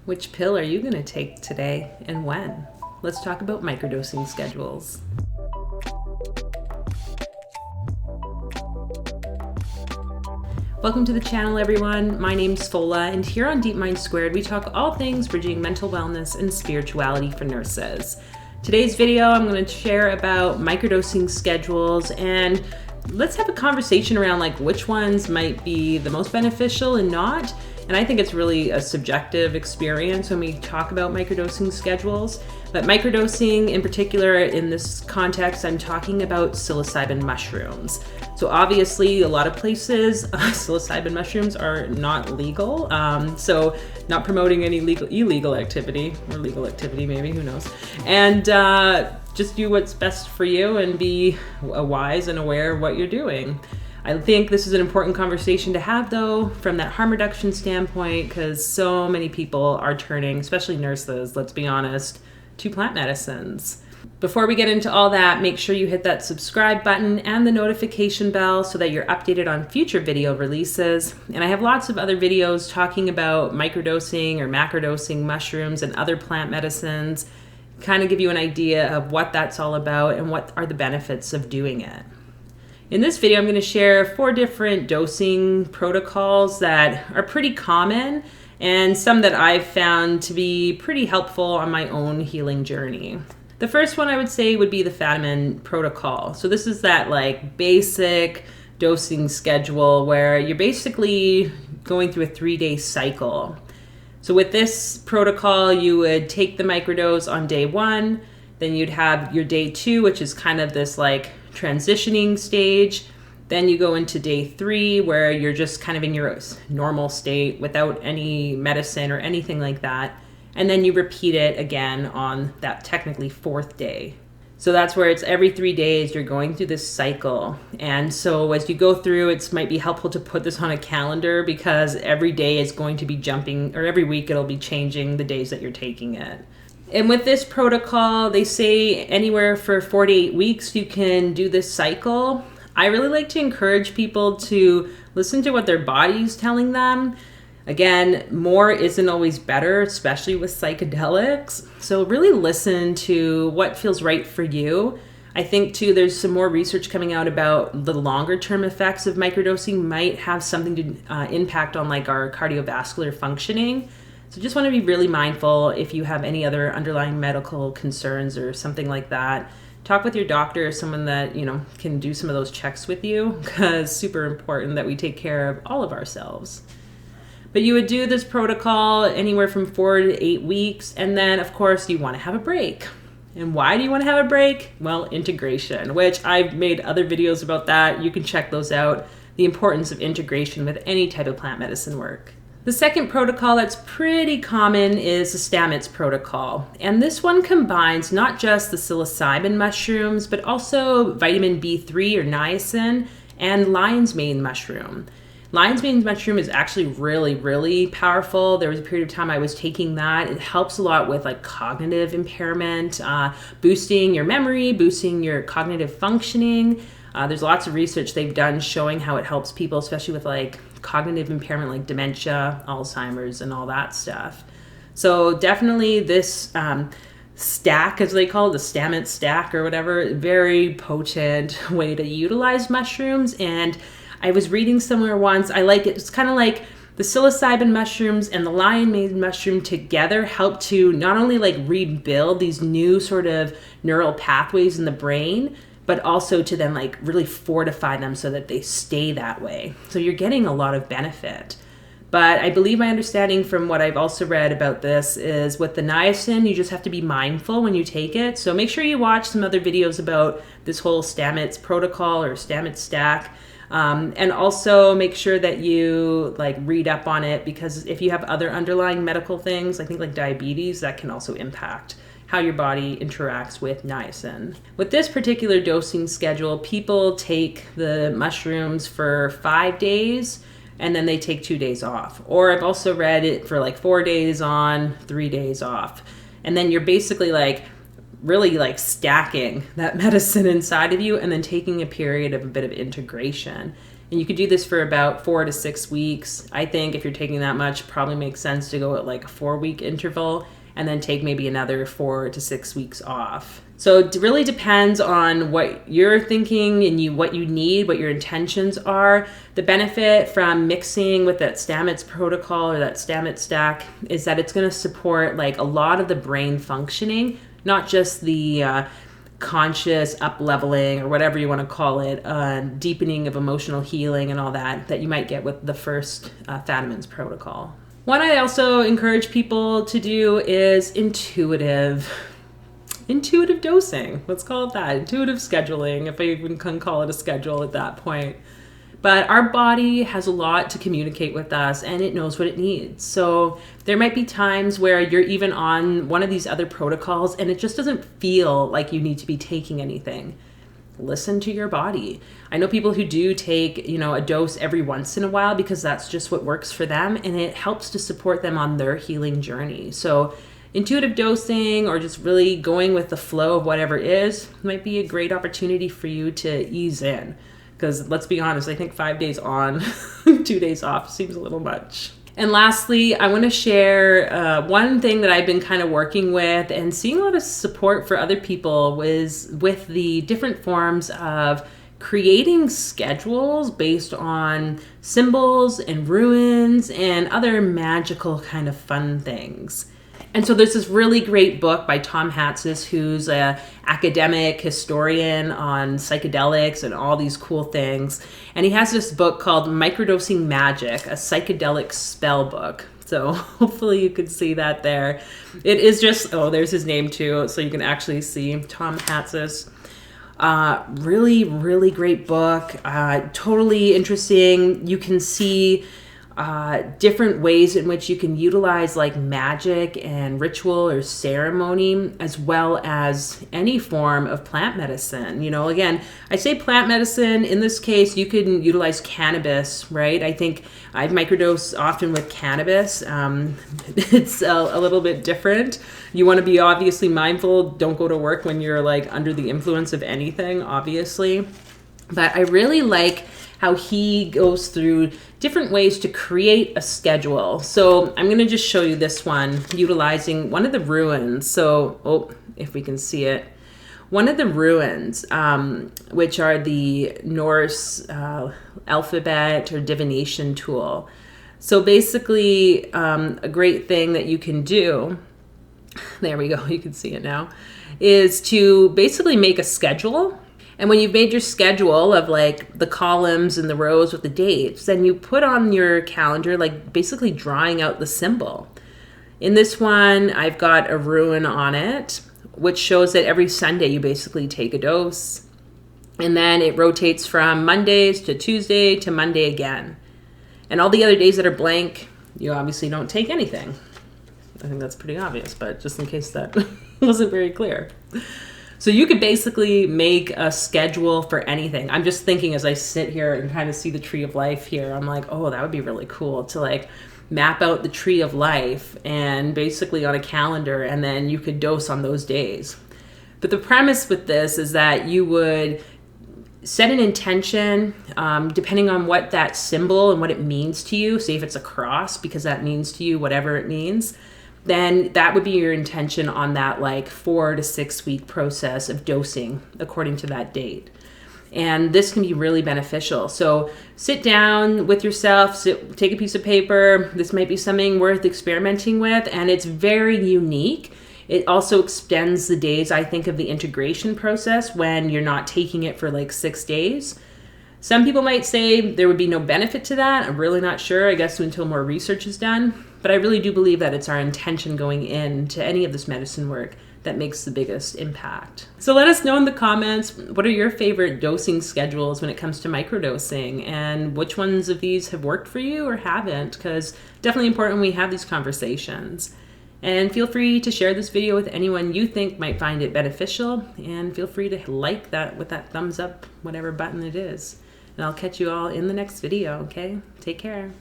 Which pill are you going to take today and when? Let's talk about microdosing schedules. Welcome to the channel, everyone. My name's Fola, and here on Deep Mind Squared, we talk all things bridging mental wellness and spirituality for nurses. Today's video, I'm going to share about microdosing schedules, and let's have a conversation around like which ones might be the most beneficial and not. And I think it's really a subjective experience when we talk about microdosing schedules. But microdosing in particular, in this context, I'm talking about psilocybin mushrooms. So obviously a lot of places, psilocybin mushrooms are not legal. So not promoting any illegal activity, or legal activity maybe, who knows. And just do what's best for you and be wise and aware of what you're doing. I think this is an important conversation to have, though, from that harm reduction standpoint, because so many people are turning, especially nurses, let's be honest, to plant medicines. Before we get into all that, make sure you hit that subscribe button and the notification bell so that you're updated on future video releases. And I have lots of other videos talking about microdosing or macrodosing mushrooms and other plant medicines, kind of give you an idea of what that's all about and what are the benefits of doing it. In this video, I'm going to share 4 different dosing protocols that are pretty common and some that I've found to be pretty helpful on my own healing journey. The first one I would say would be the Famine Protocol. So this is that like basic dosing schedule where you're basically going through a 3-day cycle. So with this protocol, you would take the microdose on day 1, then you'd have your day 2, which is kind of this like transitioning stage. Then you go into day 3 where you're just kind of in your normal state without any medicine or anything like that. And then you repeat it again on that technically 4th day. So that's where it's every 3 days you're going through this cycle. And so as you go through, it might be helpful to put this on a calendar because every day is going to be jumping, or every week it'll be changing the days that you're taking it. And with this protocol, they say anywhere for 4 to 8 weeks you can do this cycle. I really like to encourage people to listen to what their body's telling them. Again, more isn't always better, especially with psychedelics. So really listen to what feels right for you. I think too, there's some more research coming out about the longer term effects of microdosing might have something to impact on like our cardiovascular functioning. So just want to be really mindful if you have any other underlying medical concerns or something like that. Talk with your doctor or someone that, can do some of those checks with you, because it's super important that we take care of all of ourselves. But you would do this protocol anywhere from 4 to 8 weeks, and then of course you want to have a break. And why do you want to have a break? Well, integration, which I've made other videos about that. You can check those out. The importance of integration with any type of plant medicine work. The second protocol that's pretty common is the Stamets Protocol. And this one combines not just the psilocybin mushrooms, but also vitamin B3 or niacin and lion's mane mushroom. Lion's mane mushroom is actually really, really powerful. There was a period of time I was taking that. It helps a lot with like cognitive impairment, boosting your memory, boosting your cognitive functioning. There's lots of research they've done showing how it helps people, especially with like cognitive impairment like dementia, Alzheimer's, and all that stuff. So definitely this stack, as they call it, the Stamets stack or whatever, very potent way to utilize mushrooms. And I was reading somewhere once, I like it. It's kind of like the psilocybin mushrooms and the lion mane mushroom together help to not only like rebuild these new sort of neural pathways in the brain, but also to then like really fortify them so that they stay that way. So you're getting a lot of benefit. But I believe my understanding from what I've also read about this is with the niacin, you just have to be mindful when you take it. So make sure you watch some other videos about this whole Stamets protocol or Stamets stack. And also make sure that you like read up on it, because if you have other underlying medical things, I think like diabetes, that can also impact how your body interacts with niacin. With this particular dosing schedule, people take the mushrooms for 5 days and then they take 2 days off. Or I've also read it for like 4 days on, 3 days off. And then you're basically like really like stacking that medicine inside of you and then taking a period of a bit of integration. And you could do this for about 4 to 6 weeks. I think if you're taking that much, probably makes sense to go at like a 4-week interval and then take maybe another 4 to 6 weeks off. So it really depends on what you're thinking and what you need, what your intentions are. The benefit from mixing with that Stamets protocol or that Stamets stack is that it's going to support like a lot of the brain functioning, not just the conscious up-leveling or whatever you want to call it, deepening of emotional healing and all that you might get with the first Famine Protocol. What I also encourage people to do is intuitive dosing. Let's call it that. Intuitive scheduling, if I even can call it a schedule at that point. But our body has a lot to communicate with us and it knows what it needs. So there might be times where you're even on one of these other protocols and it just doesn't feel like you need to be taking anything. Listen to your body. I know people who do take, a dose every once in a while because that's just what works for them and it helps to support them on their healing journey. So intuitive dosing or just really going with the flow of whatever is might be a great opportunity for you to ease in. Because let's be honest, I think 5 days on, 2 days off seems a little much. And lastly, I want to share one thing that I've been kind of working with and seeing a lot of support for other people was with the different forms of creating schedules based on symbols and runes and other magical kind of fun things. And so there's this really great book by Tom Hatsis, who's an academic historian on psychedelics and all these cool things. And he has this book called Microdosing Magic, a psychedelic spell book. So hopefully you could see that there. It is just, there's his name too, so you can actually see Tom Hatsis. Really, really great book. Totally interesting. You can see different ways in which you can utilize like magic and ritual or ceremony, as well as any form of plant medicine. Again, I say plant medicine. In this case, you can utilize cannabis, right? I think I've microdosed often with cannabis. It's a little bit different. You want to be obviously mindful. Don't go to work when you're like under the influence of anything, obviously. But I really like how he goes through different ways to create a schedule. So I'm going to just show you this one, utilizing one of the runes. So, if we can see it. One of the runes, which are the Norse alphabet or divination tool. So basically, a great thing that you can do, there we go, you can see it now, is to basically make a schedule. And when you've made your schedule of like the columns and the rows with the dates, then you put on your calendar, like basically drawing out the symbol. In this one, I've got a rune on it, which shows that every Sunday you basically take a dose. And then it rotates from Mondays to Tuesday to Monday again. And all the other days that are blank, you obviously don't take anything. I think that's pretty obvious, but just in case that wasn't very clear. So you could basically make a schedule for anything. I'm just thinking as I sit here and kind of see the tree of life here, I'm like, that would be really cool to like map out the tree of life and basically on a calendar, and then you could dose on those days. But the premise with this is that you would set an intention depending on what that symbol and what it means to you. Say if it's a cross, because that means to you whatever it means, then that would be your intention on that like 4 to 6 week process of dosing according to that date. And this can be really beneficial. So sit down with yourself, take a piece of paper. This might be something worth experimenting with, and it's very unique. It also extends the days, I think, of the integration process when you're not taking it for like 6 days. Some people might say there would be no benefit to that. I'm really not sure, I guess, until more research is done. But I really do believe that it's our intention going into any of this medicine work that makes the biggest impact. So let us know in the comments, what are your favorite dosing schedules when it comes to microdosing, and which ones of these have worked for you or haven't, because definitely important we have these conversations. And feel free to share this video with anyone you think might find it beneficial, and feel free to like that with that thumbs up, whatever button it is. And I'll catch you all in the next video, okay? Take care.